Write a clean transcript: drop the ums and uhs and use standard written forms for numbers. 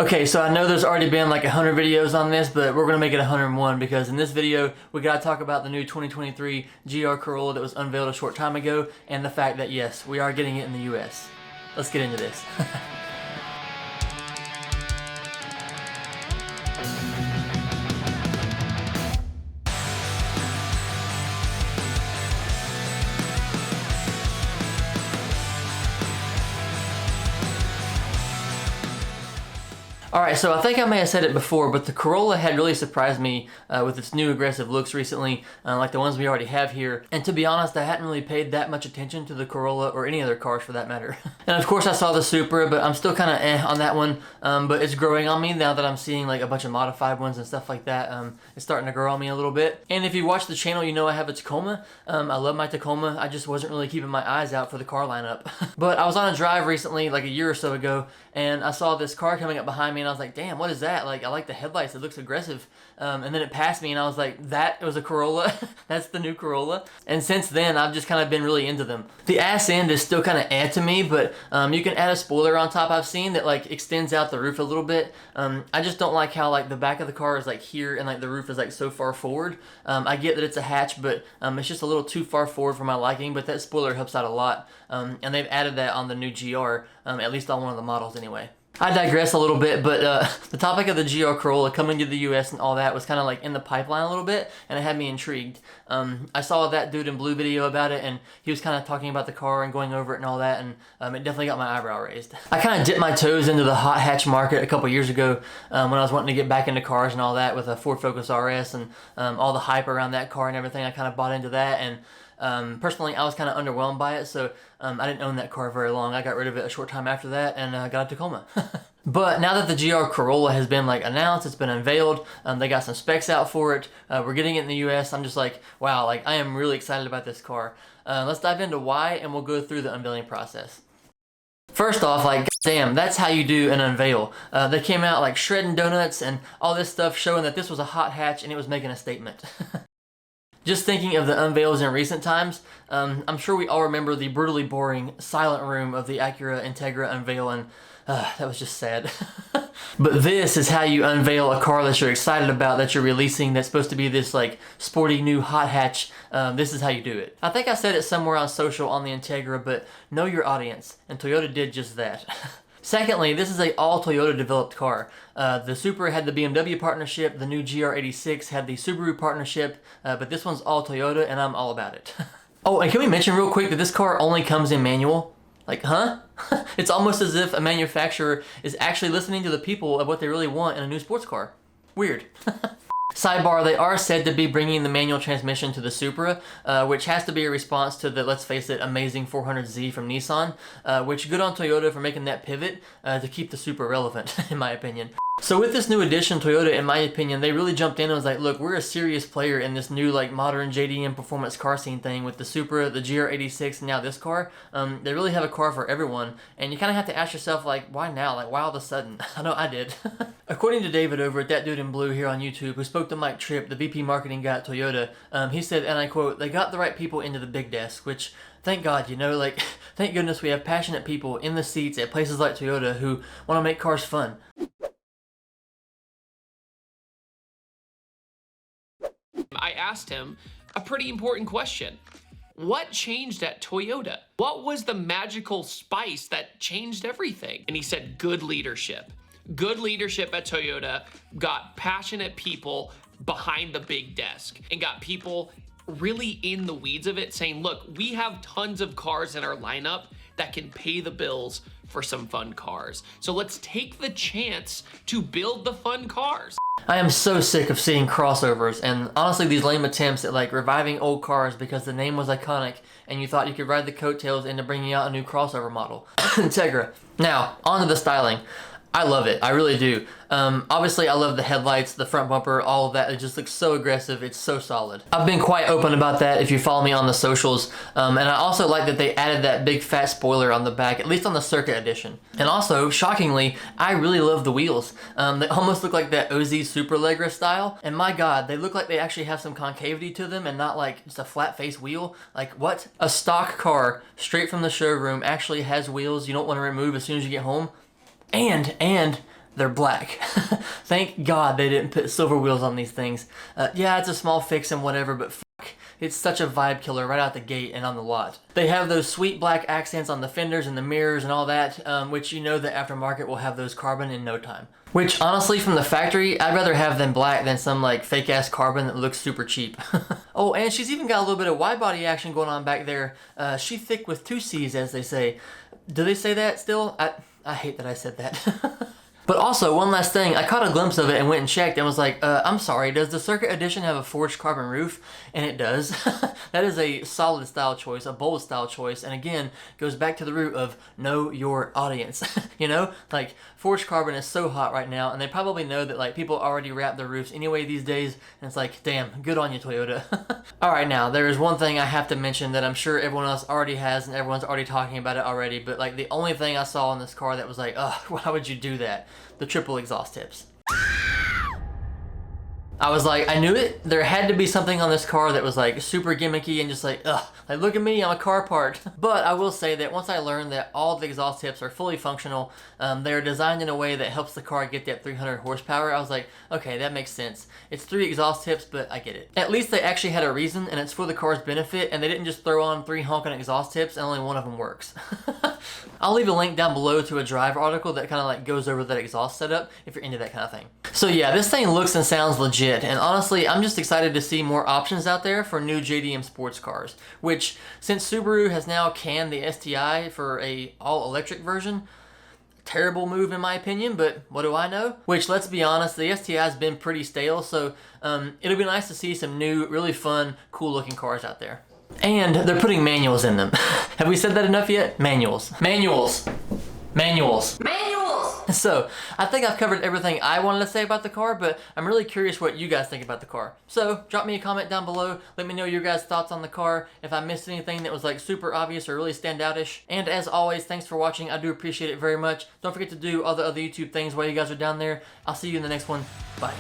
Okay, so I know there's already been like 100 videos on this, but we're gonna make it 101 because in this video, we gotta talk about the new 2023 GR Corolla that was unveiled a short time ago, and the fact that yes, we are getting it in the US. Let's get into this. Alright, so I think I may have said it before, but the Corolla had really surprised me with its new aggressive looks recently, like the ones we already have here. And to be honest, I hadn't really paid that much attention to the Corolla or any other cars for that matter. And of course I saw the Supra, but I'm still kind of on that one. But it's growing on me now that I'm seeing like a bunch of modified ones and stuff like that. It's starting to grow on me a little bit. And if you watch the channel, you know I have a Tacoma. I love my Tacoma. I just wasn't really keeping my eyes out for the car lineup. But I was on a drive recently, like a year or so ago, and I saw this car coming up behind me and I was like, damn, what is that? Like, I like the headlights, it looks aggressive. And then it passed me and I was like, that was a Corolla? That's the new Corolla? And since then, I've just kind of been really into them. The ass end is still kind of to me, but you can add a spoiler on top I've seen that like extends out the roof a little bit. I just don't like how like the back of the car is like here and like the roof is like so far forward. I get that it's a hatch, but it's just a little too far forward for my liking, but that spoiler helps out a lot. And they've added that on the new GR, at least on one of the models anyway. I digress a little bit, but the topic of the GR Corolla coming to the US and all that was kind of like in the pipeline a little bit, and it had me intrigued. I saw that dude in blue video about it, and he was kind of talking about the car and going over it and all that, and it definitely got my eyebrow raised. I kind of dipped my toes into the hot hatch market a couple years ago when I was wanting to get back into cars and all that with a Ford Focus RS and all the hype around that car and everything. I kind of bought into that, and personally, I was kind of underwhelmed by it, so I didn't own that car very long. I got rid of it a short time after that and got a Tacoma. But now that the GR Corolla has been like announced, it's been unveiled, they got some specs out for it, we're getting it in the US, I'm just like, wow, like I am really excited about this car. Let's dive into why, and we'll go through the unveiling process. First off, like, damn, that's how you do an unveil. They came out like shredding donuts and all this stuff showing that this was a hot hatch and it was making a statement. Just thinking of the unveils in recent times, I'm sure we all remember the brutally boring silent room of the Acura Integra unveil, and that was just sad. But this is how you unveil a car that you're excited about, that you're releasing, that's supposed to be this like sporty new hot hatch. This is how you do it. I think I said it somewhere on social on the Integra, but know your audience, and Toyota did just that. Secondly, this is a all Toyota developed car. The Supra had the BMW partnership, the new GR86 had the Subaru partnership, but this one's all Toyota and I'm all about it. Oh, and can we mention real quick that this car only comes in manual? Like, huh? It's almost as if a manufacturer is actually listening to the people of what they really want in a new sports car. Weird. Sidebar, they are said to be bringing the manual transmission to the Supra, which has to be a response to the, let's face it, amazing 400Z from Nissan, which good on Toyota for making that pivot to keep the Supra relevant, in my opinion. So with this new addition, Toyota, in my opinion, they really jumped in and was like, look, we're a serious player in this new like modern JDM performance car scene thing with the Supra, the GR86, and now this car. They really have a car for everyone, and you kind of have to ask yourself, like, why now? Like, why all of a sudden? I know I did. According to David over at That Dude in Blue here on YouTube, who spoke to Mike Tripp, the VP marketing guy at Toyota, he said, and I quote, they got the right people into the big desk, which, thank God, you know, like, thank goodness we have passionate people in the seats at places like Toyota who want to make cars fun. I asked him a pretty important question. What changed at Toyota? What was the magical spice that changed everything? And he said, good leadership. Good leadership at Toyota got passionate people behind the big desk and got people really in the weeds of it saying, look, we have tons of cars in our lineup that can pay the bills for some fun cars. So let's take the chance to build the fun cars. I am so sick of seeing crossovers and honestly these lame attempts at like reviving old cars because the name was iconic and you thought you could ride the coattails into bringing out a new crossover model. Integra. Now, on to the styling. I love it, I really do. Obviously I love the headlights, the front bumper, all of that. It just looks so aggressive, it's so solid. I've been quite open about that if you follow me on the socials. And I also like that they added that big fat spoiler on the back, at least on the Circuit Edition. And also, shockingly, I really love the wheels. They almost look like that OZ Superleggera style. And my God, they look like they actually have some concavity to them and not like just a flat face wheel. Like what? A stock car straight from the showroom actually has wheels you don't want to remove as soon as you get home. And they're black. Thank God they didn't put silver wheels on these things. Yeah, it's a small fix and whatever, but fuck, it's such a vibe killer right out the gate and on the lot. They have those sweet black accents on the fenders and the mirrors and all that, which you know the aftermarket will have those carbon in no time. Which honestly, from the factory, I'd rather have them black than some like fake ass carbon that looks super cheap. Oh, and she's even got a little bit of wide body action going on back there. She thick with two C's, as they say. Do they say that still? I hate that I said that. But also, one last thing, I caught a glimpse of it and went and checked and was like, I'm sorry, does the Circuit Edition have a forged carbon roof? And it does. That is a solid style choice, a bold style choice, and again, goes back to the root of know your audience. You know, like, forged carbon is so hot right now, and they probably know that, like, people already wrap their roofs anyway these days, and it's like, damn, good on you, Toyota. Alright, now, there is one thing I have to mention that I'm sure everyone else already has, and everyone's already talking about it already, but, like, the only thing I saw in this car that was like, ugh, why would you do that? The triple exhaust tips. I was like, I knew it. There had to be something on this car that was like super gimmicky and just like, ugh, like look at me, I'm a car part. But I will say that once I learned that all the exhaust tips are fully functional, they're designed in a way that helps the car get that 300 horsepower, I was like, okay, that makes sense. It's 3 exhaust tips, but I get it. At least they actually had a reason, and it's for the car's benefit, and they didn't just throw on 3 honking exhaust tips and only one of them works. I'll leave a link down below to a Drive article that kind of like goes over that exhaust setup if you're into that kind of thing. So yeah, this thing looks and sounds legit, and honestly, I'm just excited to see more options out there for new JDM sports cars, which, since Subaru has now canned the STI for a all-electric version, terrible move in my opinion, but what do I know? Which, let's be honest, the STI has been pretty stale, so it'll be nice to see some new, really fun, cool-looking cars out there. And they're putting manuals in them. Have we said that enough yet? Manuals. Manuals. Manuals. Manuals! So, I think I've covered everything I wanted to say about the car, but I'm really curious what you guys think about the car. So, drop me a comment down below, let me know your guys' thoughts on the car, if I missed anything that was like super obvious or really standout-ish. And as always, thanks for watching, I do appreciate it very much. Don't forget to do all the other YouTube things while you guys are down there. I'll see you in the next one. Bye.